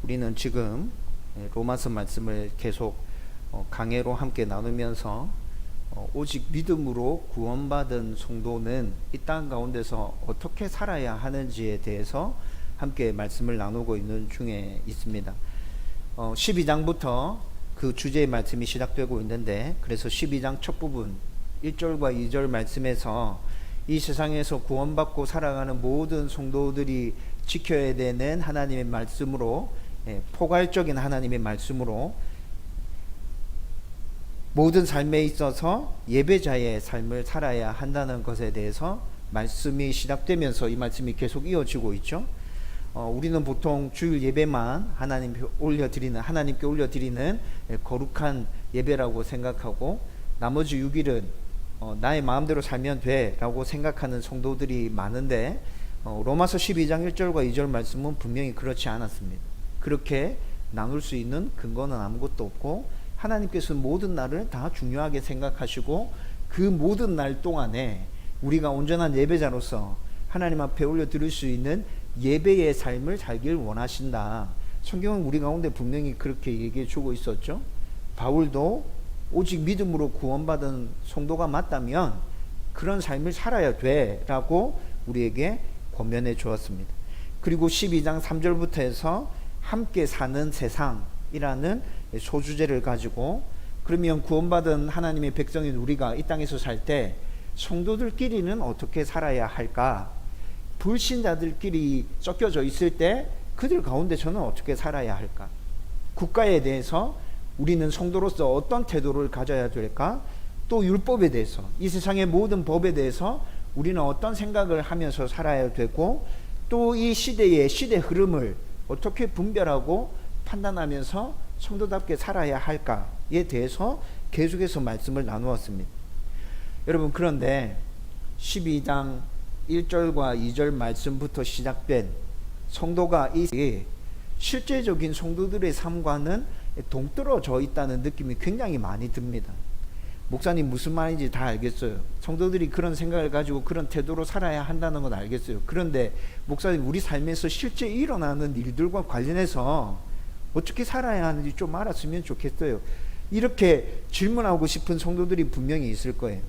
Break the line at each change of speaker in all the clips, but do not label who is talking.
우리는 지금 로마서 말씀을 계속 강해로 함께 나누면서 오직 믿음으로 구원받은 성도는 이 땅 가운데서 어떻게 살아야 하는지에 대해서 함께 말씀을 나누고 있는 중에 있습니다. 12장부터 그 주제의 말씀이 시작되고 있는데, 그래서 12장 첫 부분 1절과 2절 말씀에서 이 세상에서 구원받고 살아가는 모든 성도들이 지켜야 되는 하나님의 말씀으로, 포괄적인 하나님의 말씀으로 모든 삶에 있어서 예배자의 삶을 살아야 한다는 것에 대해서 말씀이 시작되면서 이 말씀이 계속 이어지고 있죠. 우리는 보통 주일 예배만 하나님께 올려드리는 거룩한 예배라고 생각하고, 나머지 6일은 나의 마음대로 살면 돼 라고 생각하는 성도들이 많은데, 로마서 12장 1절과 2절 말씀은 분명히 그렇지 않았습니다. 그렇게 나눌 수 있는 근거는 아무것도 없고, 하나님께서는 모든 날을 다 중요하게 생각하시고, 그 모든 날 동안에 우리가 온전한 예배자로서 하나님 앞에 올려드릴 수 있는 예배의 삶을 살길 원하신다. 성경은 우리 가운데 분명히 그렇게 얘기해 주고 있었죠. 바울도 오직 믿음으로 구원받은 성도가 맞다면 그런 삶을 살아야 돼 라고 우리에게 권면해 주었습니다. 그리고 12장 3절부터 해서 함께 사는 세상이라는 소주제를 가지고, 그러면 구원받은 하나님의 백성인 우리가 이 땅에서 살 때 성도들끼리는 어떻게 살아야 할까? 불신자들끼리 섞여져 있을 때 그들 가운데 저는 어떻게 살아야 할까? 국가에 대해서 우리는 성도로서 어떤 태도를 가져야 될까? 또 율법에 대해서, 이 세상의 모든 법에 대해서 우리는 어떤 생각을 하면서 살아야 되고, 또 이 시대의 시대 흐름을 어떻게 분별하고 판단하면서 성도답게 살아야 할까에 대해서 계속해서 말씀을 나누었습니다. 여러분, 그런데 12장 1절과 2절 말씀부터 시작된 성도가 이 실제적인 성도들의 삶과는 동떨어져 있다는 느낌이 굉장히 많이 듭니다. 목사님 무슨 말인지 다 알겠어요. 성도들이 그런 생각을 가지고 그런 태도로 살아야 한다는 건 알겠어요. 그런데 목사님, 우리 삶에서 실제 일어나는 일들과 관련해서 어떻게 살아야 하는지 좀 알았으면 좋겠어요. 이렇게 질문하고 싶은 성도들이 분명히 있을 거예요.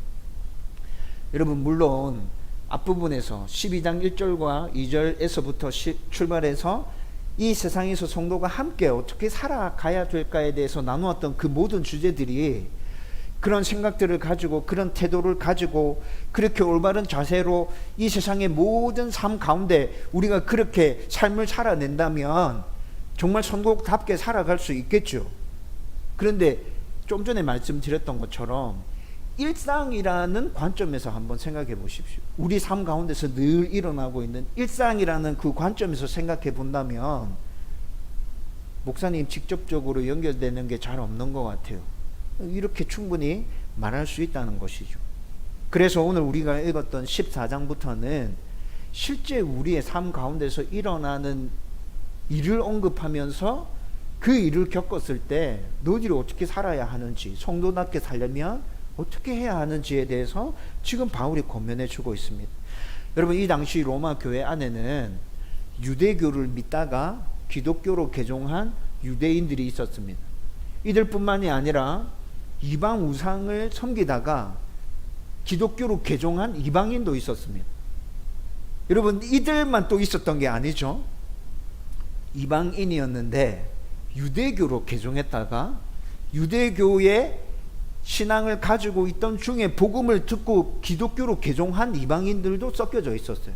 여러분, 물론 앞부분에서 12장 1절과 2절에서부터 출발해서 이 세상에서 성도가 함께 어떻게 살아가야 될까에 대해서 나누었던 그 모든 주제들이, 그런 생각들을 가지고 그런 태도를 가지고 그렇게 올바른 자세로 이 세상의 모든 삶 가운데 우리가 그렇게 삶을 살아낸다면 정말 성도답게 살아갈 수 있겠죠. 그런데 좀 전에 말씀드렸던 것처럼 일상이라는 관점에서 한번 생각해 보십시오. 우리 삶 가운데서 늘 일어나고 있는 일상이라는 그 관점에서 생각해 본다면 목사님 직접적으로 연결되는 게 잘 없는 것 같아요. 이렇게 충분히 말할 수 있다는 것이죠. 그래서 오늘 우리가 읽었던 14장부터는 실제 우리의 삶 가운데서 일어나는 일을 언급하면서 그 일을 겪었을 때 너희들이 어떻게 살아야 하는지, 성도답게 살려면 어떻게 해야 하는지에 대해서 지금 바울이 권면해 주고 있습니다. 여러분, 이 당시 로마 교회 안에는 유대교를 믿다가 기독교로 개종한 유대인들이 있었습니다. 이들뿐만이 아니라 이방 우상을 섬기다가 기독교로 개종한 이방인도 있었습니다. 여러분, 이들만 또 있었던 게 아니죠. 이방인이었는데 유대교로 개종했다가 유대교의 신앙을 가지고 있던 중에 복음을 듣고 기독교로 개종한 이방인들도 섞여져 있었어요.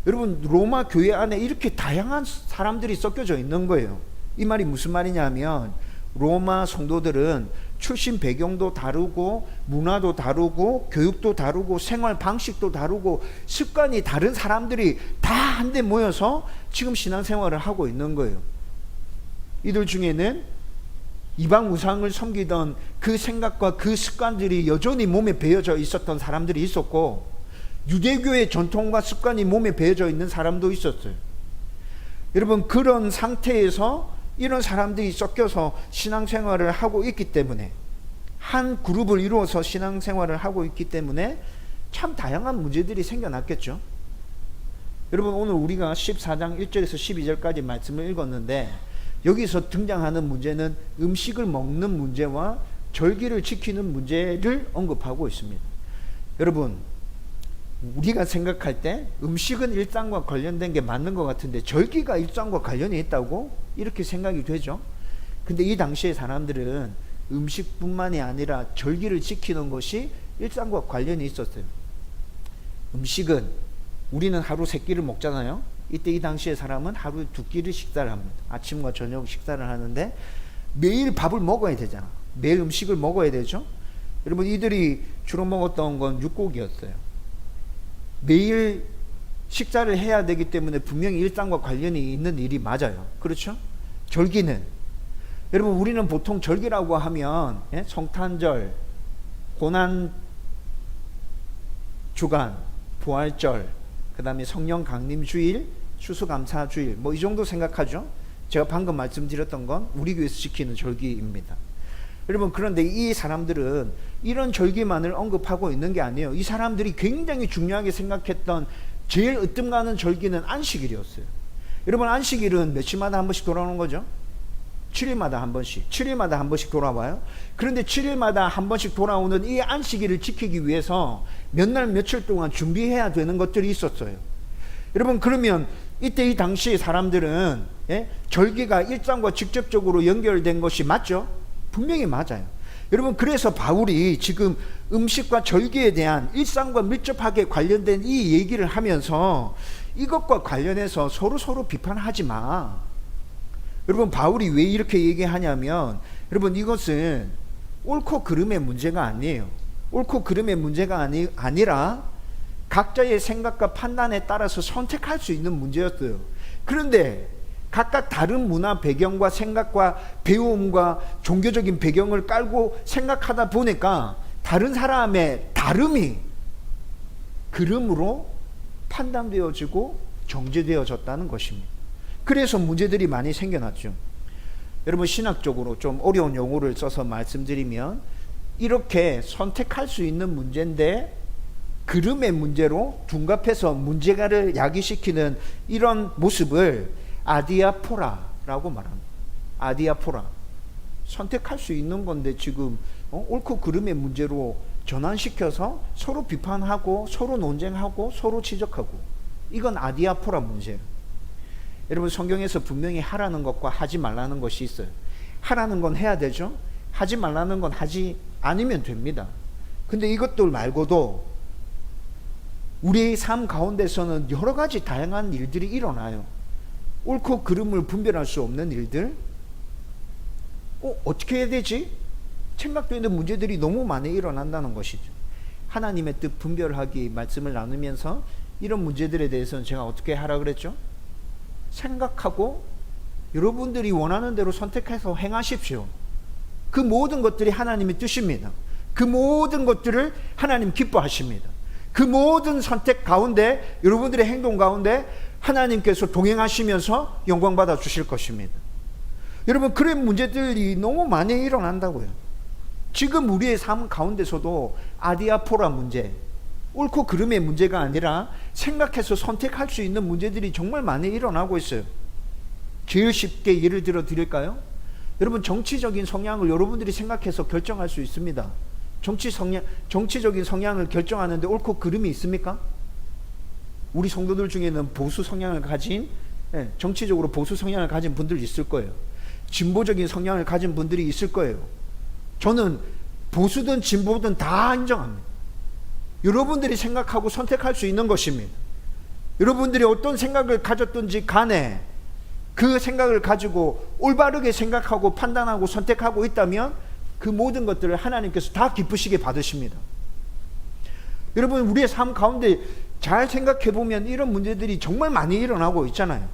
여러분, 로마 교회 안에 이렇게 다양한 사람들이 섞여져 있는 거예요. 이 말이 무슨 말이냐면, 로마 성도들은 출신 배경도 다르고 문화도 다르고 교육도 다르고 생활 방식도 다르고 습관이 다른 사람들이 다 한데 모여서 지금 신앙생활을 하고 있는 거예요. 이들 중에는 이방 우상을 섬기던 그 생각과 그 습관들이 여전히 몸에 배어져 있었던 사람들이 있었고, 유대교의 전통과 습관이 몸에 배어져 있는 사람도 있었어요. 여러분, 그런 상태에서 이런 사람들이 섞여서 신앙생활을 하고 있기 때문에, 한 그룹을 이루어서 신앙생활을 하고 있기 때문에 참 다양한 문제들이 생겨났겠죠. 여러분, 오늘 우리가 14장 1절에서 12절까지 말씀을 읽었는데, 여기서 등장하는 문제는 음식을 먹는 문제와 절기를 지키는 문제를 언급하고 있습니다. 여러분, 우리가 생각할 때 음식은 일상과 관련된 게 맞는 것 같은데 절기가 일상과 관련이 있다고 이렇게 생각이 되죠. 근데 이 당시의 사람들은 음식뿐만이 아니라 절기를 지키는 것이 일상과 관련이 있었어요. 음식은 우리는 하루 3끼를 먹잖아요. 이때 이 당시의 사람은 하루에 2끼를 식사를 합니다. 아침과 저녁 식사를 하는데 매일 밥을 먹어야 되잖아. 매일 음식을 먹어야 되죠. 여러분, 이들이 주로 먹었던 건 육고기였어요. 매일 식사를 해야 되기 때문에 분명히 일상과 관련이 있는 일이 맞아요. 그렇죠? 절기는, 여러분, 우리는 보통 절기라고 하면 성탄절, 고난주간, 부활절, 그 다음에 성령 강림주일, 추수감사주일, 뭐 이 정도 생각하죠. 제가 방금 말씀드렸던 건 우리 교회에서 지키는 절기입니다. 여러분, 그런데 이 사람들은 이런 절기만을 언급하고 있는 게 아니에요. 이 사람들이 굉장히 중요하게 생각했던 제일 으뜸가는 절기는 안식일이었어요. 여러분, 안식일은 며칠마다 한 번씩 돌아오는 거죠? 7일마다 한 번씩, 7일마다 한 번씩 돌아와요. 그런데 7일마다 한 번씩 돌아오는 이 안식일을 지키기 위해서 몇 날 며칠 동안 준비해야 되는 것들이 있었어요. 여러분, 그러면 이때 이 당시 사람들은 절기가 일상과 직접적으로 연결된 것이 맞죠? 분명히 맞아요. 여러분, 그래서 바울이 지금 음식과 절기에 대한 일상과 밀접하게 관련된 이 얘기를 하면서 이것과 관련해서 서로 비판하지 마. 여러분, 바울이 왜 이렇게 얘기하냐면, 여러분, 이것은 옳고 그름의 문제가 아니에요. 옳고 그름의 문제가 아니라 각자의 생각과 판단에 따라서 선택할 수 있는 문제였어요. 그런데 각각 다른 문화 배경과 생각과 배움과 종교적인 배경을 깔고 생각하다 보니까 다른 사람의 다름이 그름으로 판단되어지고 정죄되어졌다는 것입니다. 그래서 문제들이 많이 생겨났죠. 여러분, 신학적으로 좀 어려운 용어를 써서 말씀드리면 이렇게 선택할 수 있는 문제인데 그름의 문제로 둔갑해서 문제가를 야기시키는 이런 모습을 아디아포라라고 말합니다. 아디아포라. 선택할 수 있는 건데 지금 옳고 그름의 문제로 전환시켜서 서로 비판하고 서로 논쟁하고 서로 지적하고, 이건 아디아포라 문제예요. 여러분, 성경에서 분명히 하라는 것과 하지 말라는 것이 있어요. 하라는 건 해야 되죠. 하지 말라는 건 하지 않으면 됩니다. 근데 이것들 말고도 우리의 삶 가운데서는 여러 가지 다양한 일들이 일어나요. 옳고 그름을 분별할 수 없는 일들. 어떻게 해야 되지? 생각되는 문제들이 너무 많이 일어난다는 것이죠. 하나님의 뜻 분별하기 말씀을 나누면서 이런 문제들에 대해서는 제가 어떻게 하라 그랬죠? 생각하고 여러분들이 원하는 대로 선택해서 행하십시오. 그 모든 것들이 하나님의 뜻입니다. 그 모든 것들을 하나님 기뻐하십니다. 그 모든 선택 가운데, 여러분들의 행동 가운데 하나님께서 동행하시면서 영광 받아 주실 것입니다. 여러분, 그런 문제들이 너무 많이 일어난다고요. 지금 우리의 삶 가운데서도 아디아포라 문제, 옳고 그름의 문제가 아니라 생각해서 선택할 수 있는 문제들이 정말 많이 일어나고 있어요. 제일 쉽게 예를 들어 드릴까요? 여러분, 정치적인 성향을 여러분들이 생각해서 결정할 수 있습니다. 정치적인 성향을 결정하는데 옳고 그름이 있습니까? 우리 성도들 중에는 보수 성향을 가진, 정치적으로 보수 성향을 가진 분들이 있을 거예요. 진보적인 성향을 가진 분들이 있을 거예요. 저는 보수든 진보든 다 인정합니다. 여러분들이 생각하고 선택할 수 있는 것입니다. 여러분들이 어떤 생각을 가졌든지 간에 그 생각을 가지고 올바르게 생각하고 판단하고 선택하고 있다면 그 모든 것들을 하나님께서 다 기쁘시게 받으십니다. 여러분, 우리의 삶 가운데 잘 생각해 보면 이런 문제들이 정말 많이 일어나고 있잖아요.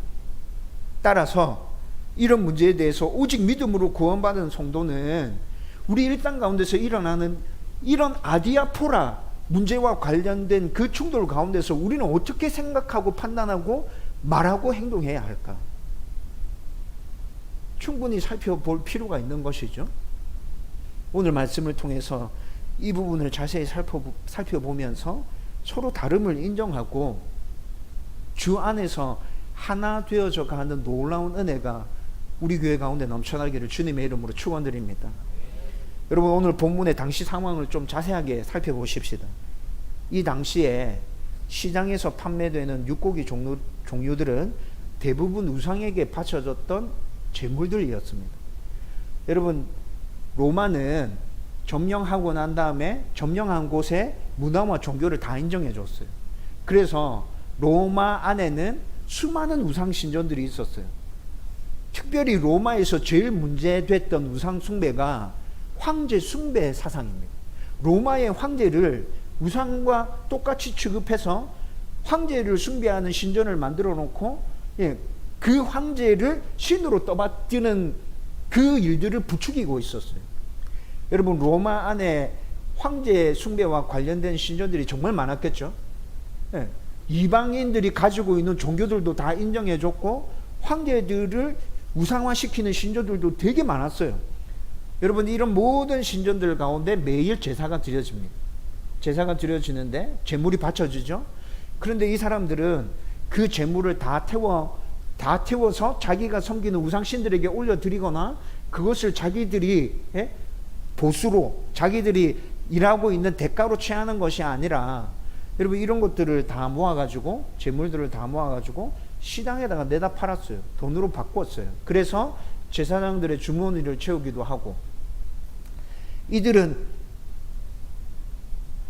따라서 이런 문제에 대해서 오직 믿음으로 구원받은 성도는 우리 일상 가운데서 일어나는 이런 아디아포라 문제와 관련된 그 충돌 가운데서 우리는 어떻게 생각하고 판단하고 말하고 행동해야 할까? 충분히 살펴볼 필요가 있는 것이죠. 오늘 말씀을 통해서 이 부분을 자세히 살펴보면서 서로 다름을 인정하고 주 안에서 하나 되어져 가는 놀라운 은혜가 우리 교회 가운데 넘쳐나기를 주님의 이름으로 축원드립니다. 여러분, 오늘 본문의 당시 상황을 좀 자세하게 살펴보십시다. 이 당시에 시장에서 판매되는 육고기 종류들은 대부분 우상에게 바쳐졌던 제물들이었습니다. 여러분, 로마는 점령하고 난 다음에 점령한 곳에 문화와 종교를 다 인정해 줬어요. 그래서 로마 안에는 수많은 우상 신전들이 있었어요. 특별히 로마에서 제일 문제됐던 우상 숭배가 황제 숭배 사상입니다. 로마의 황제를 우상과 똑같이 취급해서 황제를 숭배하는 신전을 만들어 놓고 그 황제를 신으로 떠받드는 그 일들을 부추기고 있었어요. 여러분, 로마 안에 황제 숭배와 관련된 신전들이 정말 많았겠죠. 이방인들이 가지고 있는 종교들도 다 인정해줬고 황제들을 우상화시키는 신전들도 되게 많았어요. 여러분, 이런 모든 신전들 가운데 매일 제사가 드려집니다. 제사가 드려지는데 제물이 바쳐지죠. 그런데 이 사람들은 그 제물을 다 태워서 자기가 섬기는 우상신들에게 올려드리거나 그것을 자기들이 보수로 자기들이 일하고 있는 대가로 취하는 것이 아니라, 여러분, 이런 것들을 다 모아가지고 제물들을 다 모아가지고 시장에다가 내다 팔았어요. 돈으로 바꿨어요. 그래서 제사장들의 주머니를 채우기도 하고, 이들은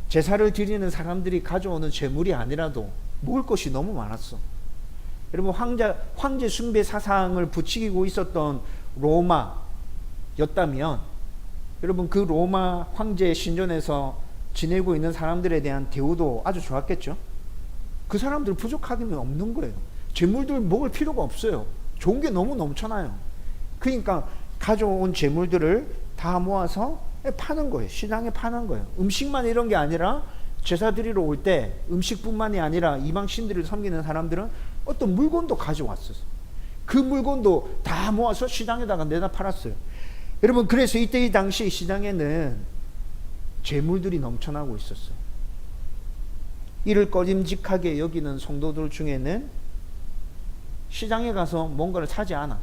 제사를 드리는 사람들이 가져오는 제물이 아니라도 먹을 것이 너무 많았어. 여러분, 황제 숭배 사상을 부추기고 있었던 로마였다면, 여러분, 그 로마 황제 신전에서 지내고 있는 사람들에 대한 대우도 아주 좋았겠죠. 그 사람들 부족하기는 없는 거예요. 재물들 먹을 필요가 없어요. 좋은 게 너무 넘쳐나요. 그러니까 가져온 재물들을 다 모아서 파는 거예요. 시장에 파는 거예요. 음식만 이런 게 아니라 제사 드리러 올 때 음식뿐만이 아니라 이방 신들을 섬기는 사람들은 어떤 물건도 가져왔어요. 그 물건도 다 모아서 시장에다가 내다 팔았어요. 여러분, 그래서 이때 이 당시 시장에는 재물들이 넘쳐나고 있었어요. 이를 꺼림직하게 여기는 성도들 중에는 시장에 가서 뭔가를 사지 않아.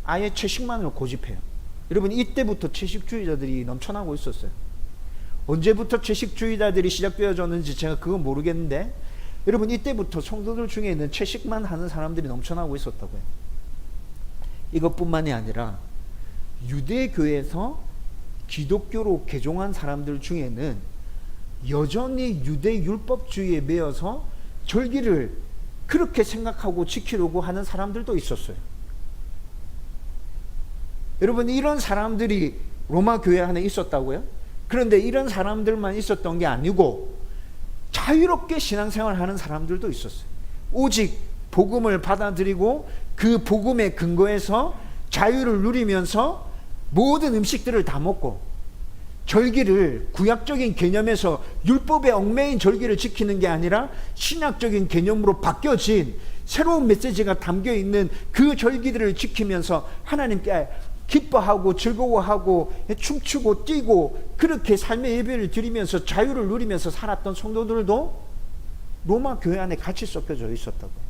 아예 채식만을 고집해요. 여러분, 이때부터 채식주의자들이 넘쳐나고 있었어요. 언제부터 채식주의자들이 시작되어졌는지 제가 그건 모르겠는데, 여러분, 이때부터 성도들 중에는 채식만 하는 사람들이 넘쳐나고 있었다고요. 이것뿐만이 아니라 유대교에서 기독교로 개종한 사람들 중에는 여전히 유대 율법주의에 매여서 절기를 그렇게 생각하고 지키려고 하는 사람들도 있었어요. 여러분, 이런 사람들이 로마 교회 안에 있었다고요? 그런데 이런 사람들만 있었던 게 아니고 자유롭게 신앙생활 하는 사람들도 있었어요. 오직 복음을 받아들이고 그 복음의 근거에서 자유를 누리면서 모든 음식들을 다 먹고 절기를 구약적인 개념에서 율법에 얽매인 절기를 지키는 게 아니라 신약적인 개념으로 바뀌어진 새로운 메시지가 담겨 있는 그 절기들을 지키면서 하나님께 기뻐하고 즐거워하고 춤추고 뛰고 그렇게 삶의 예배를 드리면서 자유를 누리면서 살았던 성도들도 로마 교회 안에 같이 섞여져 있었다고요.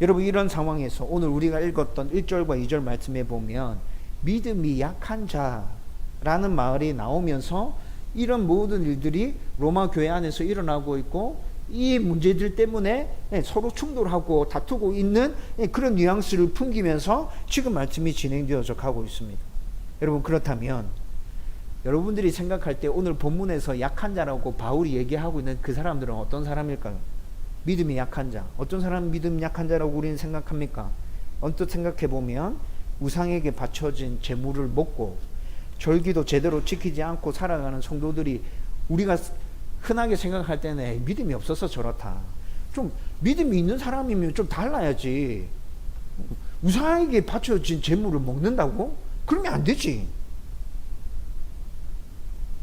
여러분, 이런 상황에서 오늘 우리가 읽었던 1절과 2절 말씀에 보면 믿음이 약한 자라는 말이 나오면서 이런 모든 일들이 로마 교회 안에서 일어나고 있고 이 문제들 때문에 서로 충돌하고 다투고 있는 그런 뉘앙스를 풍기면서 지금 말씀이 진행되어져 가고 있습니다. 여러분, 그렇다면 여러분들이 생각할 때 오늘 본문에서 약한 자라고 바울이 얘기하고 있는 그 사람들은 어떤 사람일까요? 믿음이 약한 자. 어떤 사람은 믿음 약한 자라고 우리는 생각합니까? 언뜻 생각해 보면 우상에게 바쳐진 재물을 먹고 절기도 제대로 지키지 않고 살아가는 성도들이 우리가 흔하게 생각할 때는 믿음이 없어서 저렇다. 좀 믿음이 있는 사람이면 좀 달라야지. 우상에게 바쳐진 재물을 먹는다고? 그러면 안 되지.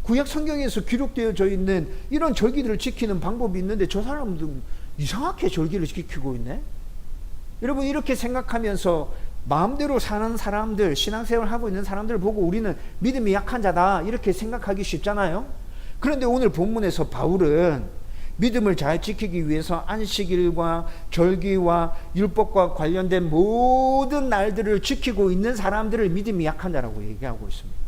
구약 성경에서 기록되어져 있는 이런 절기들을 지키는 방법이 있는데 저 사람도 이상하게 절기를 지키고 있네. 여러분, 이렇게 생각하면서 마음대로 사는 사람들, 신앙생활을 하고 있는 사람들을 보고 우리는 믿음이 약한 자다 이렇게 생각하기 쉽잖아요. 그런데 오늘 본문에서 바울은 믿음을 잘 지키기 위해서 안식일과 절기와 율법과 관련된 모든 날들을 지키고 있는 사람들을 믿음이 약한 자라고 얘기하고 있습니다.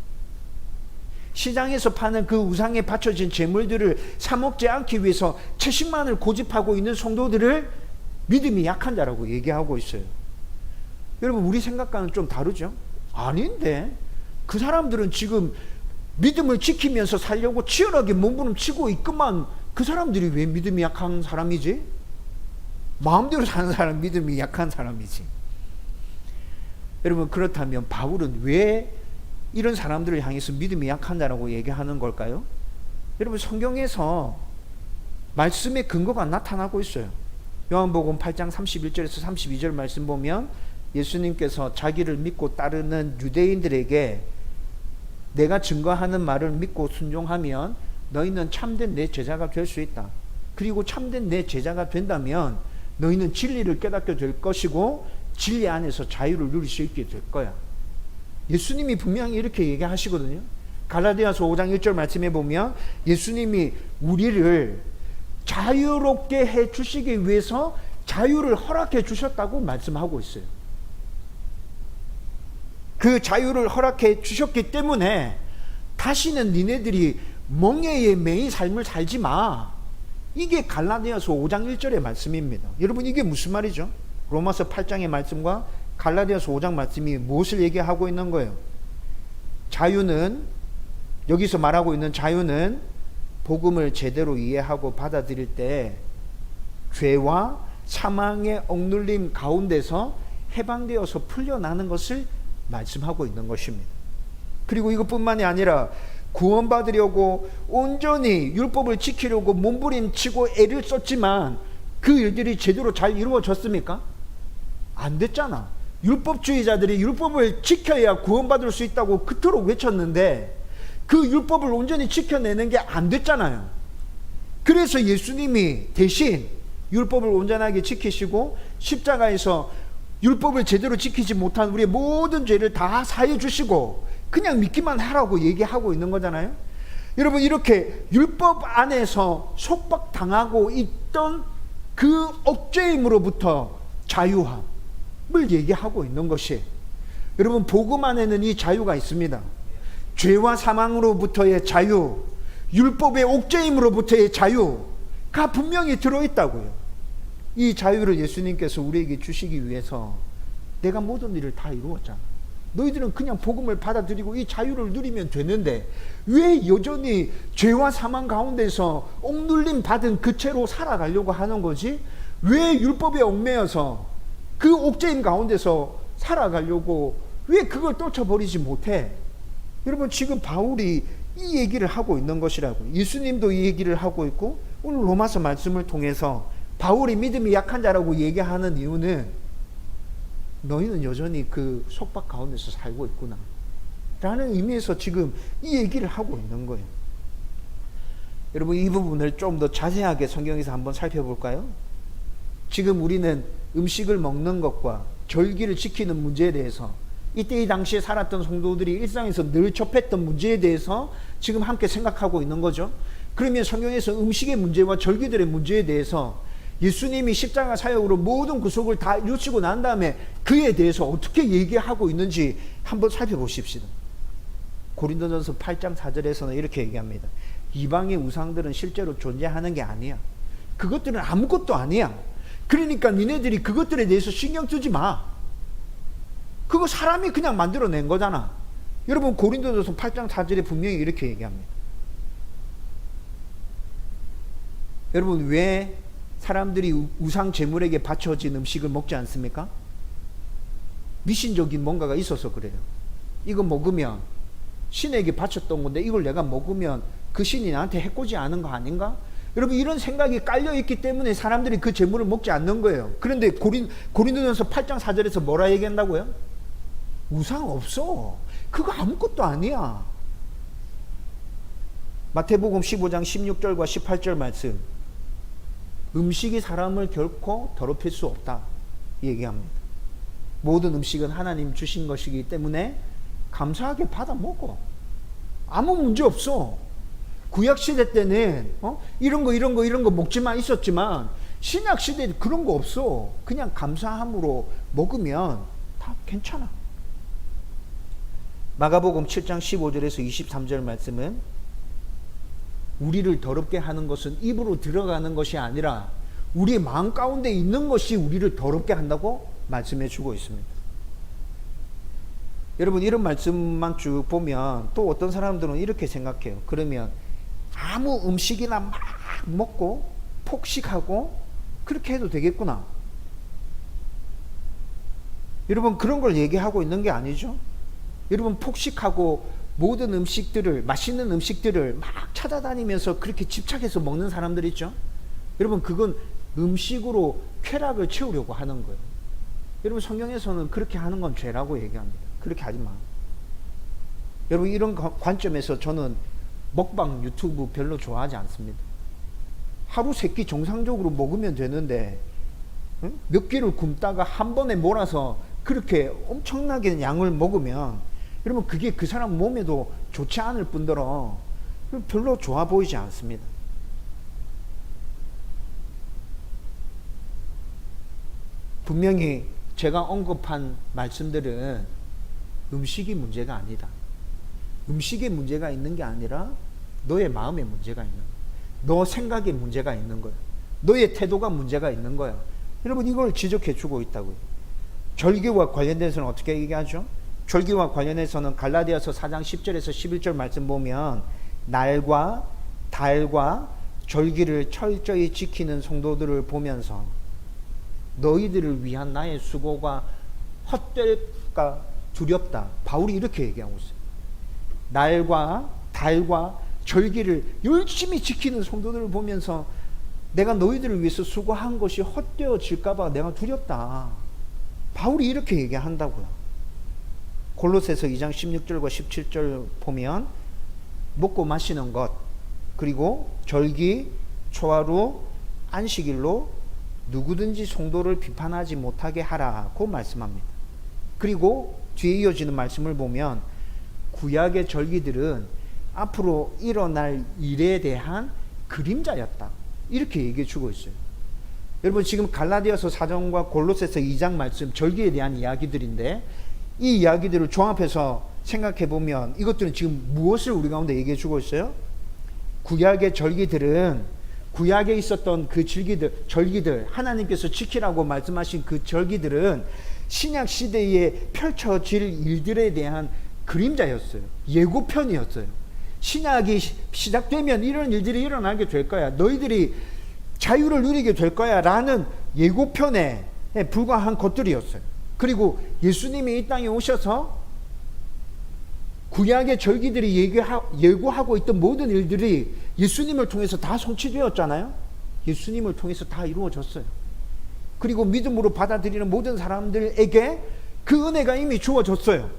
시장에서 파는 그 우상에 바쳐진 재물들을 사먹지 않기 위해서 채식만을 고집하고 있는 성도들을 믿음이 약한 자라고 얘기하고 있어요. 여러분, 우리 생각과는 좀 다르죠? 아닌데, 그 사람들은 지금 믿음을 지키면서 살려고 치열하게 몸부림치고 있구만. 그 사람들이 왜 믿음이 약한 사람이지? 마음대로 사는 사람 믿음이 약한 사람이지. 여러분, 그렇다면 바울은 왜 이런 사람들을 향해서 믿음이 약한 자라고 얘기하는 걸까요? 여러분, 성경에서 말씀의 근거가 나타나고 있어요. 요한복음 8장 31절에서 32절 말씀 보면 예수님께서 자기를 믿고 따르는 유대인들에게 내가 증거하는 말을 믿고 순종하면 너희는 참된 내 제자가 될 수 있다. 그리고 참된 내 제자가 된다면 너희는 진리를 깨닫게 될 것이고 진리 안에서 자유를 누릴 수 있게 될 거야. 예수님이 분명히 이렇게 얘기하시거든요. 갈라디아서 5장 1절 말씀에 보면 예수님이 우리를 자유롭게 해 주시기 위해서 자유를 허락해 주셨다고 말씀하고 있어요. 그 자유를 허락해 주셨기 때문에 다시는 니네들이 멍에에 매인 삶을 살지 마. 이게 갈라디아서 5장 1절의 말씀입니다. 여러분, 이게 무슨 말이죠? 로마서 8장의 말씀과 갈라디아서 5장 말씀이 무엇을 얘기하고 있는 거예요? 자유는, 여기서 말하고 있는 자유는 복음을 제대로 이해하고 받아들일 때 죄와 사망의 억눌림 가운데서 해방되어서 풀려나는 것을 말씀하고 있는 것입니다. 그리고 이것뿐만이 아니라 구원받으려고 온전히 율법을 지키려고 몸부림치고 애를 썼지만 그 일들이 제대로 잘 이루어졌습니까? 안 됐잖아. 율법주의자들이 율법을 지켜야 구원받을 수 있다고 그토록 외쳤는데 그 율법을 온전히 지켜내는 게 안 됐잖아요. 그래서 예수님이 대신 율법을 온전하게 지키시고 십자가에서 율법을 제대로 지키지 못한 우리의 모든 죄를 다 사해 주시고 그냥 믿기만 하라고 얘기하고 있는 거잖아요. 여러분, 이렇게 율법 안에서 속박당하고 있던 그 억제임으로부터 자유함을 얘기하고 있는 것이, 여러분, 복음 안에는 이 자유가 있습니다. 죄와 사망으로부터의 자유, 율법의 옥죄임으로부터의 자유가 분명히 들어있다고요. 이 자유를 예수님께서 우리에게 주시기 위해서 내가 모든 일을 다 이루었잖아. 너희들은 그냥 복음을 받아들이고 이 자유를 누리면 되는데 왜 여전히 죄와 사망 가운데서 옥눌림 받은 그 채로 살아가려고 하는 거지? 왜 율법에 얽매여서 그 옥죄임 가운데서 살아가려고 왜 그걸 떨쳐버리지 못해? 여러분, 지금 바울이 이 얘기를 하고 있는 것이라고. 예수님도 이 얘기를 하고 있고 오늘 로마서 말씀을 통해서 바울이 믿음이 약한 자라고 얘기하는 이유는 너희는 여전히 그 속박 가운데서 살고 있구나 라는 의미에서 지금 이 얘기를 하고 있는 거예요. 여러분, 이 부분을 좀 더 자세하게 성경에서 한번 살펴볼까요? 지금 우리는 음식을 먹는 것과 절기를 지키는 문제에 대해서, 이때 이 당시에 살았던 성도들이 일상에서 늘 접했던 문제에 대해서 지금 함께 생각하고 있는 거죠. 그러면 성경에서 음식의 문제와 절기들의 문제에 대해서 예수님이 십자가 사역으로 모든 구속을 다 이루시고 난 다음에 그에 대해서 어떻게 얘기하고 있는지 한번 살펴보십시다. 고린도전서 8장 4절에서는 이렇게 얘기합니다. 이방의 우상들은 실제로 존재하는 게 아니야. 그것들은 아무것도 아니야. 그러니까 니네들이 그것들에 대해서 신경 쓰지 마. 그거 사람이 그냥 만들어낸 거잖아. 여러분, 고린도전서 8장 4절에 분명히 이렇게 얘기합니다. 여러분, 왜 사람들이 우상 제물에게 바쳐진 음식을 먹지 않습니까? 미신적인 뭔가가 있어서 그래요. 이거 먹으면 신에게 바쳤던 건데 이걸 내가 먹으면 그 신이 나한테 해코지 않은 거 아닌가? 여러분, 이런 생각이 깔려있기 때문에 사람들이 그 제물을 먹지 않는 거예요. 그런데 고린도전서 8장 4절에서 뭐라 얘기한다고요? 우상 없어. 그거 아무것도 아니야. 마태복음 15장 16절과 18절 말씀, 음식이 사람을 결코 더럽힐 수 없다 얘기합니다. 모든 음식은 하나님 주신 것이기 때문에 감사하게 받아 먹어. 아무 문제 없어. 구약 시대 때는 이런 거 먹지만 있었지만 신약 시대에 그런 거 없어. 그냥 감사함으로 먹으면 다 괜찮아. 마가복음 7장 15절에서 23절 말씀은 우리를 더럽게 하는 것은 입으로 들어가는 것이 아니라 우리의 마음 가운데 있는 것이 우리를 더럽게 한다고 말씀해 주고 있습니다. 여러분, 이런 말씀만 쭉 보면 또 어떤 사람들은 이렇게 생각해요. 그러면 아무 음식이나 막 먹고 폭식하고 그렇게 해도 되겠구나. 여러분, 그런 걸 얘기하고 있는 게 아니죠. 여러분, 폭식하고 모든 음식들을, 맛있는 음식들을 막 찾아다니면서 그렇게 집착해서 먹는 사람들 있죠. 여러분, 그건 음식으로 쾌락을 채우려고 하는 거예요. 여러분, 성경에서는 그렇게 하는 건 죄라고 얘기합니다. 그렇게 하지 마. 여러분, 이런 관점에서 저는 먹방 유튜브 별로 좋아하지 않습니다. 하루 세 끼 정상적으로 먹으면 되는데 몇 끼를 굶다가 한 번에 몰아서 그렇게 엄청나게 양을 먹으면 여러분, 그게 그 사람 몸에도 좋지 않을 뿐더러 별로 좋아 보이지 않습니다. 분명히 제가 언급한 말씀들은 음식이 문제가 아니다. 음식에 문제가 있는 게 아니라 너의 마음에 문제가 있는 거야. 너 생각에 문제가 있는 거야. 너의 태도가 문제가 있는 거야. 여러분, 이걸 지적해 주고 있다고요. 절기와 관련돼서는 어떻게 얘기하죠? 절기와 관련해서는 갈라디아서 4장 10절에서 11절 말씀 보면 날과 달과 절기를 철저히 지키는 성도들을 보면서 너희들을 위한 나의 수고가 헛될까 두렵다. 바울이 이렇게 얘기하고 있어요. 날과 달과 절기를 열심히 지키는 성도들을 보면서 내가 너희들을 위해서 수고한 것이 헛되어질까봐 내가 두렵다. 바울이 이렇게 얘기한다고요. 골로새서 2장 16절과 17절 보면 먹고 마시는 것, 그리고 절기, 초하루, 안식일로 누구든지 성도를 비판하지 못하게 하라고 말씀합니다. 그리고 뒤에 이어지는 말씀을 보면 구약의 절기들은 앞으로 일어날 일에 대한 그림자였다. 이렇게 얘기해 주고 있어요. 여러분, 지금 갈라디아서 4장과 골로새서 2장 말씀, 절기에 대한 이야기들인데 이 이야기들을 종합해서 생각해 보면 이것들은 지금 무엇을 우리 가운데 얘기해 주고 있어요? 구약의 절기들은, 구약에 있었던 그 절기들, 하나님께서 지키라고 말씀하신 그 절기들은 신약 시대에 펼쳐질 일들에 대한 그림자였어요. 예고편이었어요. 신약이 시작되면 이런 일들이 일어나게 될 거야. 너희들이 자유를 누리게 될 거야 라는 예고편에 불과한 것들이었어요. 그리고 예수님이 이 땅에 오셔서 구약의 절기들이 예고하고 있던 모든 일들이 예수님을 통해서 다 성취되었잖아요. 예수님을 통해서 다 이루어졌어요. 그리고 믿음으로 받아들이는 모든 사람들에게 그 은혜가 이미 주어졌어요.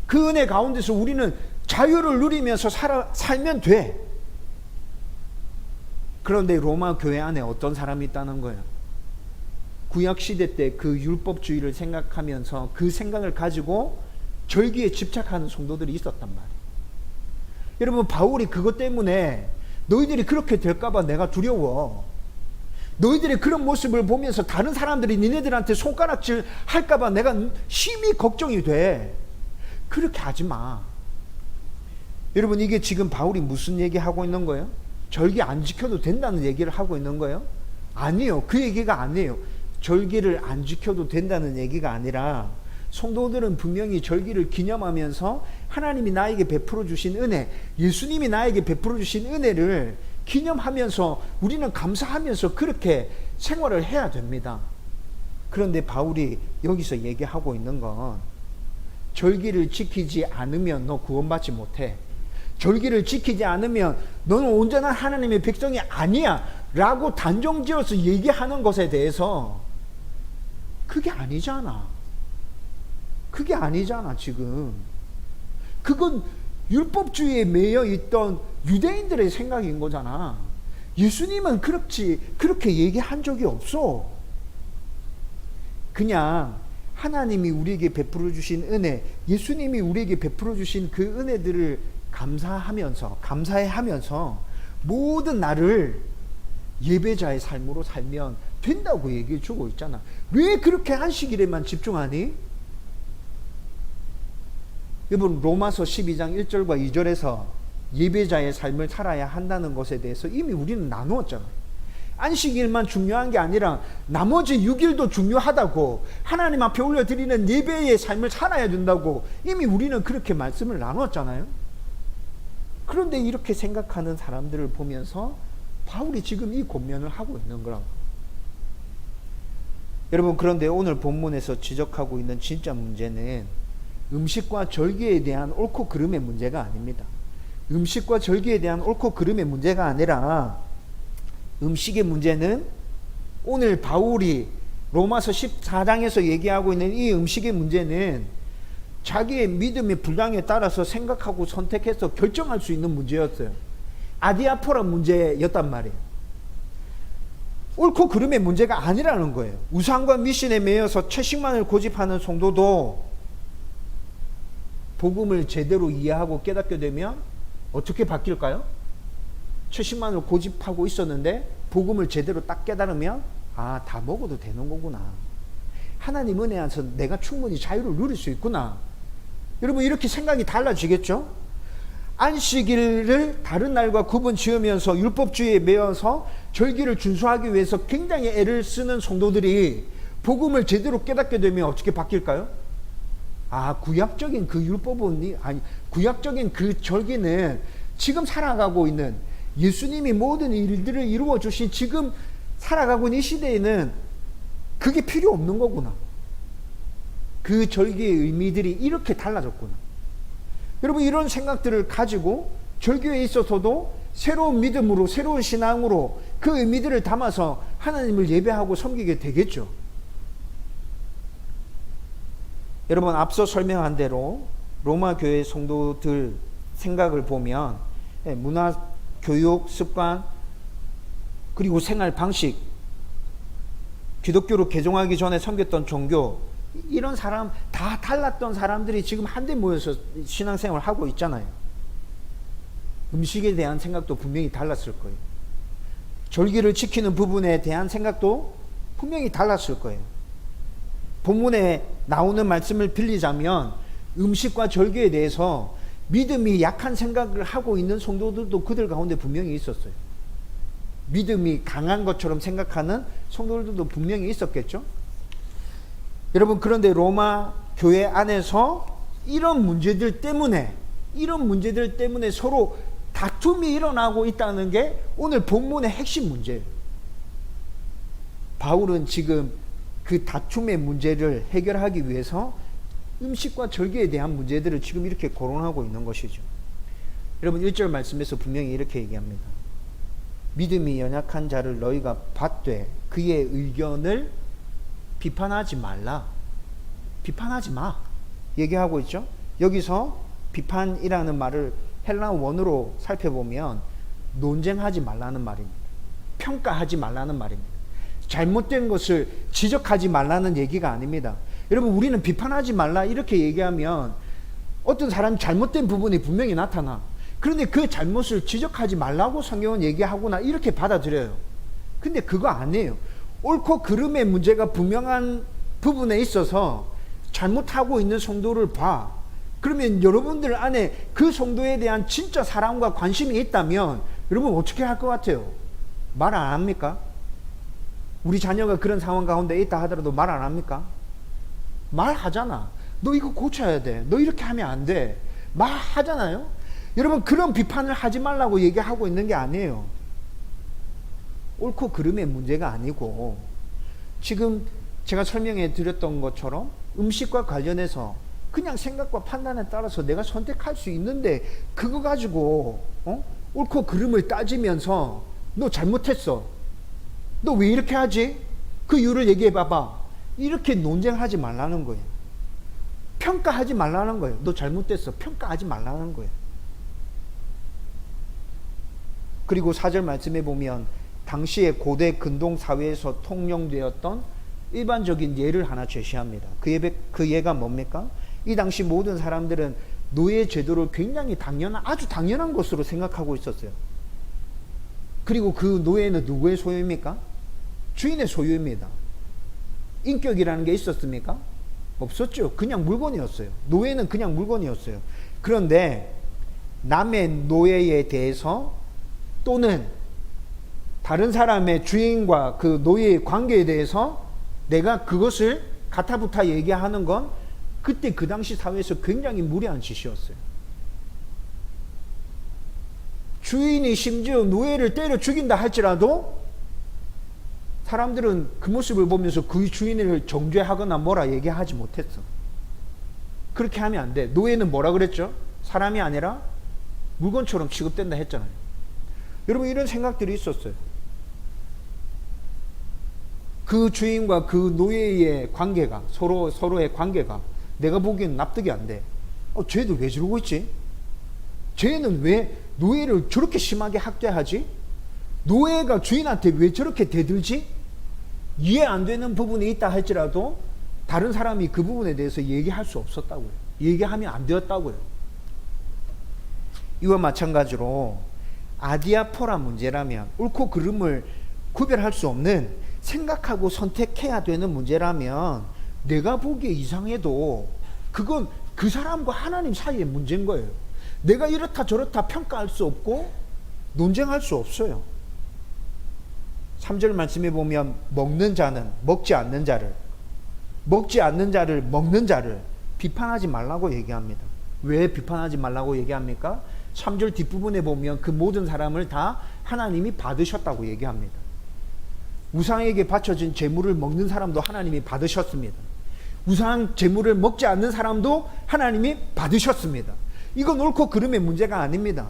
그 은혜 가운데서 우리는 자유를 누리면서 살면 돼. 그런데 로마 교회 안에 어떤 사람이 있다는 거예요. 구약시대 때 그 율법주의를 생각하면서 그 생각을 가지고 절기에 집착하는 성도들이 있었단 말이에요. 여러분, 바울이 그것 때문에 너희들이 그렇게 될까봐 내가 두려워. 너희들의 그런 모습을 보면서 다른 사람들이 니네들한테 손가락질 할까봐 내가 심히 걱정이 돼. 그렇게 하지 마. 여러분, 이게 지금 바울이 무슨 얘기하고 있는 거예요? 절기 안 지켜도 된다는 얘기를 하고 있는 거예요? 아니요. 그 얘기가 아니에요. 절기를 안 지켜도 된다는 얘기가 아니라 성도들은 분명히 절기를 기념하면서 하나님이 나에게 베풀어 주신 은혜, 예수님이 나에게 베풀어 주신 은혜를 기념하면서 우리는 감사하면서 그렇게 생활을 해야 됩니다. 그런데 바울이 여기서 얘기하고 있는 건 절기를 지키지 않으면 너 구원받지 못해. 절기를 지키지 않으면 너는 온전한 하나님의 백성이 아니야 라고 단정지어서 얘기하는 것에 대해서 그게 아니잖아. 그게 아니잖아. 지금 그건 율법주의에 매여 있던 유대인들의 생각인 거잖아. 예수님은 그렇게 얘기한 적이 없어. 그냥 하나님이 우리에게 베풀어 주신 은혜, 예수님이 우리에게 베풀어 주신 그 은혜들을 감사해하면서 모든 날을 예배자의 삶으로 살면 된다고 얘기해 주고 있잖아. 왜 그렇게 안식일에만 집중하니? 여러분, 로마서 12장 1절과 2절에서 예배자의 삶을 살아야 한다는 것에 대해서 이미 우리는 나누었잖아요. 안식일만 중요한 게 아니라 나머지 6일도 중요하다고, 하나님 앞에 올려드리는 예배의 삶을 살아야 된다고 이미 우리는 그렇게 말씀을 나눴잖아요. 그런데 이렇게 생각하는 사람들을 보면서 바울이 지금 이 권면을 하고 있는 거라고. 여러분, 그런데 오늘 본문에서 지적하고 있는 진짜 문제는 음식과 절기에 대한 옳고 그름의 문제가 아닙니다. 음식과 절기에 대한 옳고 그름의 문제가 아니라 음식의 문제는 오늘 바울이 로마서 14장에서 얘기하고 있는 이 음식의 문제는 자기의 믿음의 분량에 따라서 생각하고 선택해서 결정할 수 있는 문제였어요. 아디아포라 문제였단 말이에요. 옳고 그름의 문제가 아니라는 거예요. 우상과 미신에 매여서 채식만을 고집하는 성도도 복음을 제대로 이해하고 깨닫게 되면 어떻게 바뀔까요? 채식만을 고집하고 있었는데 복음을 제대로 딱 깨달으면 다 먹어도 되는 거구나. 하나님 은혜 안에서 내가 충분히 자유를 누릴 수 있구나. 여러분, 이렇게 생각이 달라지겠죠? 안식일을 다른 날과 구분 지으면서 율법주의에 매여서 절기를 준수하기 위해서 굉장히 애를 쓰는 성도들이 복음을 제대로 깨닫게 되면 어떻게 바뀔까요? 구약적인 그 율법은 구약적인 그 절기는 지금 살아가고 있는 예수님이 모든 일들을 이루어 주신 지금 살아가고 있는 이 시대에는 그게 필요 없는 거구나. 그 절기의 의미들이 이렇게 달라졌구나. 여러분, 이런 생각들을 가지고 절기에 있어서도 새로운 믿음으로, 새로운 신앙으로 그 의미들을 담아서 하나님을 예배하고 섬기게 되겠죠. 여러분, 앞서 설명한 대로 로마 교회 성도들 생각을 보면 문화, 교육, 습관, 그리고 생활 방식, 기독교로 개종하기 전에 섬겼던 종교, 이런 사람 다 달랐던 사람들이 지금 한데 모여서 신앙생활을 하고 있잖아요. 음식에 대한 생각도 분명히 달랐을 거예요. 절기를 지키는 부분에 대한 생각도 분명히 달랐을 거예요. 본문에 나오는 말씀을 빌리자면 음식과 절기에 대해서 믿음이 약한 생각을 하고 있는 성도들도 그들 가운데 분명히 있었어요. 믿음이 강한 것처럼 생각하는 성도들도 분명히 있었겠죠. 여러분, 그런데 로마 교회 안에서 이런 문제들 때문에 서로 다툼이 일어나고 있다는 게 오늘 본문의 핵심 문제예요. 바울은 지금 그 다툼의 문제를 해결하기 위해서 음식과 절기에 대한 문제들을 지금 이렇게 거론하고 있는 것이죠. 여러분, 1절 말씀에서 분명히 이렇게 얘기합니다. 믿음이 연약한 자를 너희가 받되 그의 의견을 비판하지 말라. 비판하지 마. 얘기하고 있죠. 여기서 비판이라는 말을 헬라 원어로 살펴보면 논쟁하지 말라는 말입니다. 평가하지 말라는 말입니다. 잘못된 것을 지적하지 말라는 얘기가 아닙니다. 여러분, 우리는 비판하지 말라 이렇게 얘기하면 어떤 사람이 잘못된 부분이 분명히 나타나. 그런데 그 잘못을 지적하지 말라고 성경은 얘기하구나 이렇게 받아들여요. 근데 그거 아니에요. 옳고 그름의 문제가 분명한 부분에 있어서 잘못하고 있는 성도를 봐. 그러면 여러분들 안에 그 성도에 대한 진짜 사랑과 관심이 있다면 여러분 어떻게 할 것 같아요? 말 안 합니까? 우리 자녀가 그런 상황 가운데 있다 하더라도 말 안 합니까? 말하잖아. 너 이거 고쳐야 돼. 너 이렇게 하면 안 돼. 말하잖아요. 여러분, 그런 비판을 하지 말라고 얘기하고 있는 게 아니에요. 옳고 그름의 문제가 아니고 지금 제가 설명해 드렸던 것처럼 음식과 관련해서 그냥 생각과 판단에 따라서 내가 선택할 수 있는데 그거 가지고 옳고 그름을 따지면서 너 잘못했어. 너 왜 이렇게 하지? 그 이유를 얘기해 봐봐. 이렇게 논쟁하지 말라는 거예요. 평가하지 말라는 거예요. 너 잘못됐어. 평가하지 말라는 거예요. 그리고 4절 말씀해 보면 당시의 고대 근동 사회에서 통용되었던 일반적인 예를 하나 제시합니다. 그 예가 뭡니까? 이 당시 모든 사람들은 노예 제도를 굉장히 아주 당연한 것으로 생각하고 있었어요. 그리고 그 노예는 누구의 소유입니까? 주인의 소유입니다. 인격이라는 게 있었습니까? 없었죠. 그냥 물건이었어요. 노예는 그냥 물건이었어요. 그런데 남의 노예에 대해서 또는 다른 사람의 주인과 그 노예의 관계에 대해서 내가 그것을 가타부타 얘기하는 건 그때 그 당시 사회에서 굉장히 무례한 짓이었어요. 주인이 심지어 노예를 때려 죽인다 할지라도 사람들은 그 모습을 보면서 그 주인을 정죄하거나 뭐라 얘기하지 못했어. 그렇게 하면 안 돼. 노예는 뭐라 그랬죠? 사람이 아니라 물건처럼 취급된다 했잖아요. 여러분, 이런 생각들이 있었어요. 그 주인과 그 노예의 관계가, 서로의 관계가 내가 보기엔 납득이 안 돼. 쟤들 왜 저러고 있지? 쟤는 왜 노예를 저렇게 심하게 학대하지? 노예가 주인한테 왜 저렇게 대들지? 이해 안 되는 부분이 있다 할지라도 다른 사람이 그 부분에 대해서 얘기할 수 없었다고요. 얘기하면 안 되었다고요. 이와 마찬가지로 아디아포라 문제라면, 옳고 그름을 구별할 수 없는, 생각하고 선택해야 되는 문제라면 내가 보기에 이상해도 그건 그 사람과 하나님 사이의 문제인 거예요. 내가 이렇다 저렇다 평가할 수 없고 논쟁할 수 없어요. 3절 말씀에 보면 먹는 자는 먹지 않는 자를, 먹지 않는 자를 먹는 자를 비판하지 말라고 얘기합니다. 왜 비판하지 말라고 얘기합니까? 3절 뒷부분에 보면 그 모든 사람을 다 하나님이 받으셨다고 얘기합니다. 우상에게 바쳐진 제물을 먹는 사람도 하나님이 받으셨습니다. 우상 제물을 먹지 않는 사람도 하나님이 받으셨습니다. 이건 옳고 그름의 문제가 아닙니다.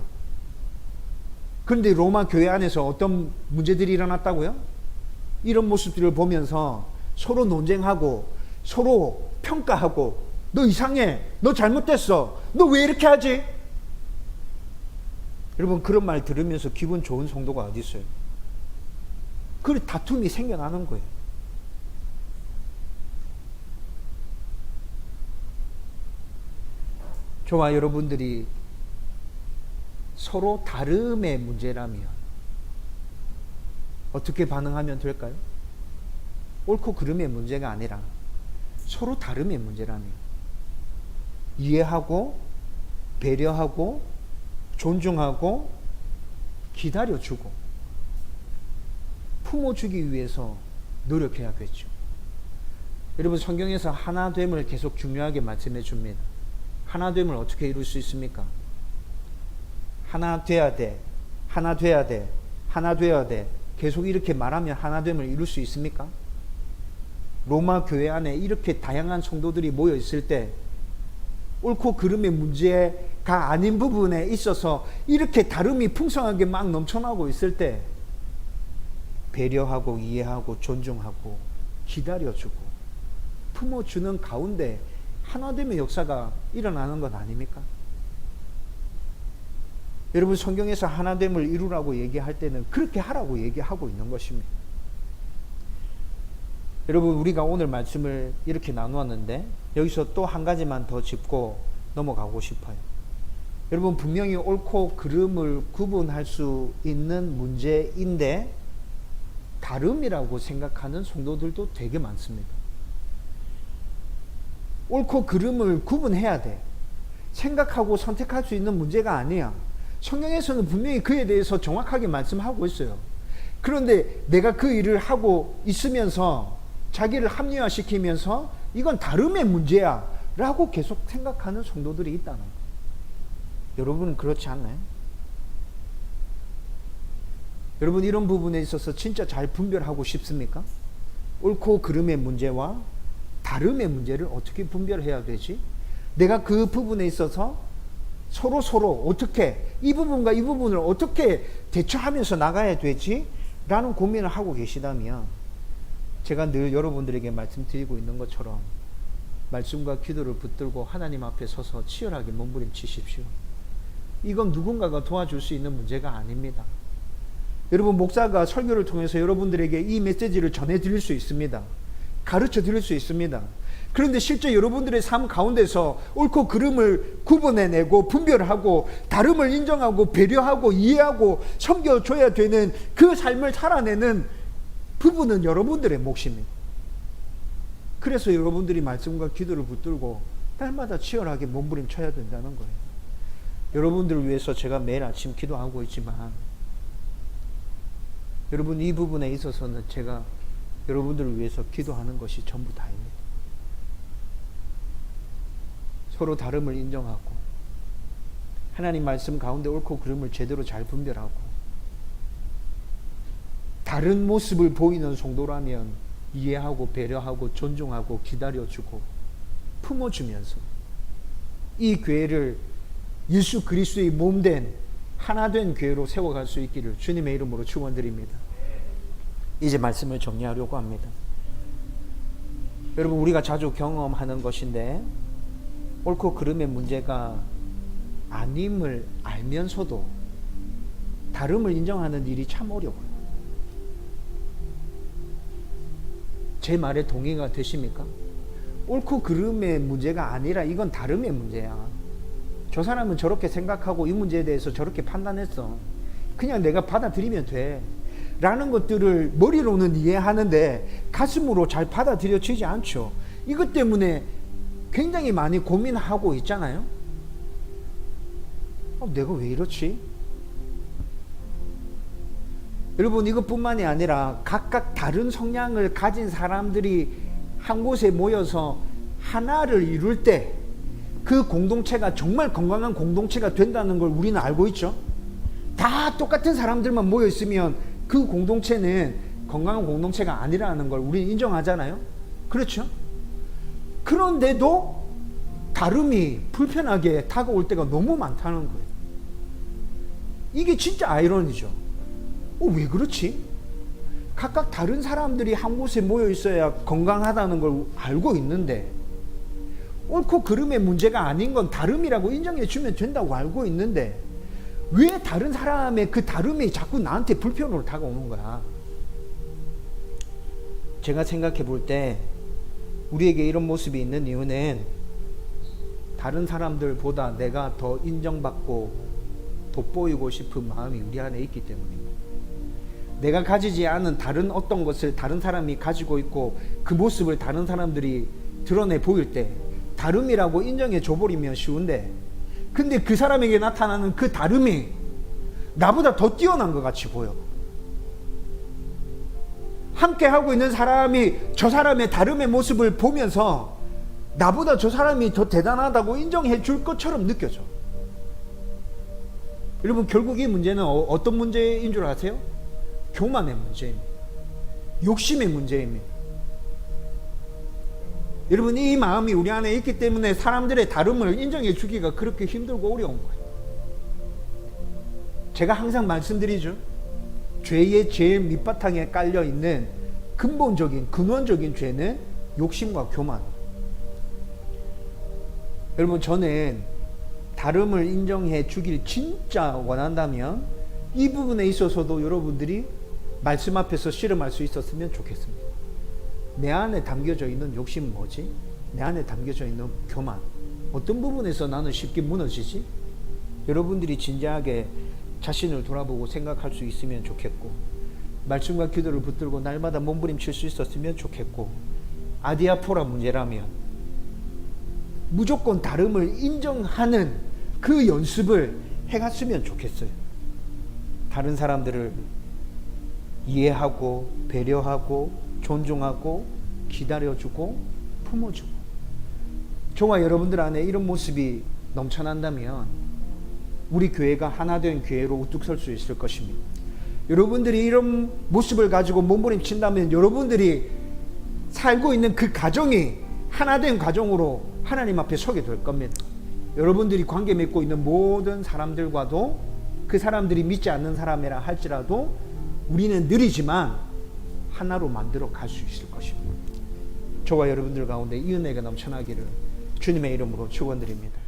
그런데 로마 교회 안에서 어떤 문제들이 일어났다고요? 이런 모습들을 보면서 서로 논쟁하고 서로 평가하고, 너 이상해, 너 잘못됐어, 너 왜 이렇게 하지? 여러분, 그런 말 들으면서 기분 좋은 성도가 어디 있어요? 그 다툼이 생겨나는 거예요. 저와 여러분들이 서로 다름의 문제라면 어떻게 반응하면 될까요? 옳고 그름의 문제가 아니라 서로 다름의 문제라면 이해하고 배려하고 존중하고 기다려주고 품어주기 위해서 노력해야겠죠. 여러분, 성경에서 하나됨을 계속 중요하게 말씀해 줍니다. 하나됨을 어떻게 이룰 수 있습니까? 하나 돼야 돼, 하나 돼야 돼, 하나 돼야 돼. 계속 이렇게 말하면 하나됨을 이룰 수 있습니까? 로마 교회 안에 이렇게 다양한 성도들이 모여 있을 때 옳고 그름의 문제가 아닌 부분에 있어서 이렇게 다름이 풍성하게 막 넘쳐나고 있을 때 배려하고 이해하고 존중하고 기다려주고 품어주는 가운데 하나됨의 역사가 일어나는 것 아닙니까? 여러분, 성경에서 하나됨을 이루라고 얘기할 때는 그렇게 하라고 얘기하고 있는 것입니다. 여러분, 우리가 오늘 말씀을 이렇게 나누었는데 여기서 또 한 가지만 더 짚고 넘어가고 싶어요. 여러분, 분명히 옳고 그름을 구분할 수 있는 문제인데 다름이라고 생각하는 성도들도 되게 많습니다. 옳고 그름을 구분해야 돼. 생각하고 선택할 수 있는 문제가 아니야. 성경에서는 분명히 그에 대해서 정확하게 말씀하고 있어요. 그런데 내가 그 일을 하고 있으면서 자기를 합리화시키면서 이건 다름의 문제야 라고 계속 생각하는 성도들이 있다는 거예요. 여러분은 그렇지 않나요? 여러분, 이런 부분에 있어서 진짜 잘 분별하고 싶습니까? 옳고 그름의 문제와 다름의 문제를 어떻게 분별해야 되지? 내가 그 부분에 있어서 서로 어떻게, 이 부분과 이 부분을 어떻게 대처하면서 나가야 되지? 라는 고민을 하고 계시다면 제가 늘 여러분들에게 말씀드리고 있는 것처럼 말씀과 기도를 붙들고 하나님 앞에 서서 치열하게 몸부림치십시오. 이건 누군가가 도와줄 수 있는 문제가 아닙니다. 여러분, 목사가 설교를 통해서 여러분들에게 이 메시지를 전해드릴 수 있습니다. 가르쳐 드릴 수 있습니다. 그런데 실제 여러분들의 삶 가운데서 옳고 그름을 구분해내고 분별하고 다름을 인정하고 배려하고 이해하고 섬겨줘야 되는 그 삶을 살아내는 부분은 여러분들의 몫입니다. 그래서 여러분들이 말씀과 기도를 붙들고 날마다 치열하게 몸부림쳐야 된다는 거예요. 여러분들을 위해서 제가 매일 아침 기도하고 있지만 여러분 이 부분에 있어서는 제가 여러분들을 위해서 기도하는 것이 전부 다입니다. 서로 다름을 인정하고 하나님 말씀 가운데 옳고 그름을 제대로 잘 분별하고 다른 모습을 보이는 성도라면 이해하고 배려하고 존중하고 기다려주고 품어주면서 이 교회를 예수 그리스도의 몸된 하나된 교회로 세워갈 수 있기를 주님의 이름으로 축원드립니다. 이제 말씀을 정리하려고 합니다. 여러분 우리가 자주 경험하는 것인데 옳고 그름의 문제가 아님을 알면서도 다름을 인정하는 일이 참 어려워요. 제 말에 동의가 되십니까? 옳고 그름의 문제가 아니라 이건 다름의 문제야. 저 사람은 저렇게 생각하고 이 문제에 대해서 저렇게 판단했어. 그냥 내가 받아들이면 돼. 라는 것들을 머리로는 이해하는데 가슴으로 잘 받아들여지지 않죠. 이것 때문에 굉장히 많이 고민하고 있잖아요. 내가 왜 이렇지? 여러분 이것뿐만이 아니라 각각 다른 성향을 가진 사람들이 한 곳에 모여서 하나를 이룰 때 그 공동체가 정말 건강한 공동체가 된다는 걸 우리는 알고 있죠. 다 똑같은 사람들만 모여 있으면 그 공동체는 건강한 공동체가 아니라는 걸 우리는 인정하잖아요. 그렇죠? 그런데도 다름이 불편하게 다가올 때가 너무 많다는 거예요. 이게 진짜 아이러니죠. 왜 그렇지? 각각 다른 사람들이 한 곳에 모여 있어야 건강하다는 걸 알고 있는데 옳고 그름의 문제가 아닌 건 다름이라고 인정해 주면 된다고 알고 있는데 왜 다른 사람의 그 다름이 자꾸 나한테 불편으로 다가오는 거야? 제가 생각해 볼 때 우리에게 이런 모습이 있는 이유는 다른 사람들보다 내가 더 인정받고 돋보이고 싶은 마음이 우리 안에 있기 때문입니다. 내가 가지지 않은 다른 어떤 것을 다른 사람이 가지고 있고 그 모습을 다른 사람들이 드러내 보일 때 다름이라고 인정해 줘버리면 쉬운데 근데 그 사람에게 나타나는 그 다름이 나보다 더 뛰어난 것 같이 보여. 함께 하고 있는 사람이 저 사람의 다름의 모습을 보면서 나보다 저 사람이 더 대단하다고 인정해 줄 것처럼 느껴져. 여러분 결국 이 문제는 어떤 문제인 줄 아세요? 교만의 문제입니다. 욕심의 문제입니다. 여러분 이 마음이 우리 안에 있기 때문에 사람들의 다름을 인정해 주기가 그렇게 힘들고 어려운 거예요. 제가 항상 말씀드리죠. 죄의 제일 밑바탕에 깔려 있는 근본적인 근원적인 죄는 욕심과 교만. 여러분 저는 다름을 인정해 주길 진짜 원한다면 이 부분에 있어서도 여러분들이 말씀 앞에서 씨름할 수 있었으면 좋겠습니다. 내 안에 담겨져 있는 욕심은 뭐지? 내 안에 담겨져 있는 교만. 어떤 부분에서 나는 쉽게 무너지지? 여러분들이 진지하게 자신을 돌아보고 생각할 수 있으면 좋겠고 말씀과 기도를 붙들고 날마다 몸부림칠 수 있었으면 좋겠고 아디아포라 문제라면 무조건 다름을 인정하는 그 연습을 해갔으면 좋겠어요. 다른 사람들을 이해하고 배려하고 존중하고 기다려주고 품어주고 저와 여러분들 안에 이런 모습이 넘쳐난다면 우리 교회가 하나된 교회로 우뚝 설 수 있을 것입니다. 여러분들이 이런 모습을 가지고 몸부림친다면 여러분들이 살고 있는 그 가정이 하나된 가정으로 하나님 앞에 서게 될 겁니다. 여러분들이 관계 맺고 있는 모든 사람들과도 그 사람들이 믿지 않는 사람이라 할지라도 우리는 느리지만 하나로 만들어 갈 수 있을 것입니다. 저와 여러분들 가운데 이 은혜가 넘쳐나기를 주님의 이름으로 축원드립니다.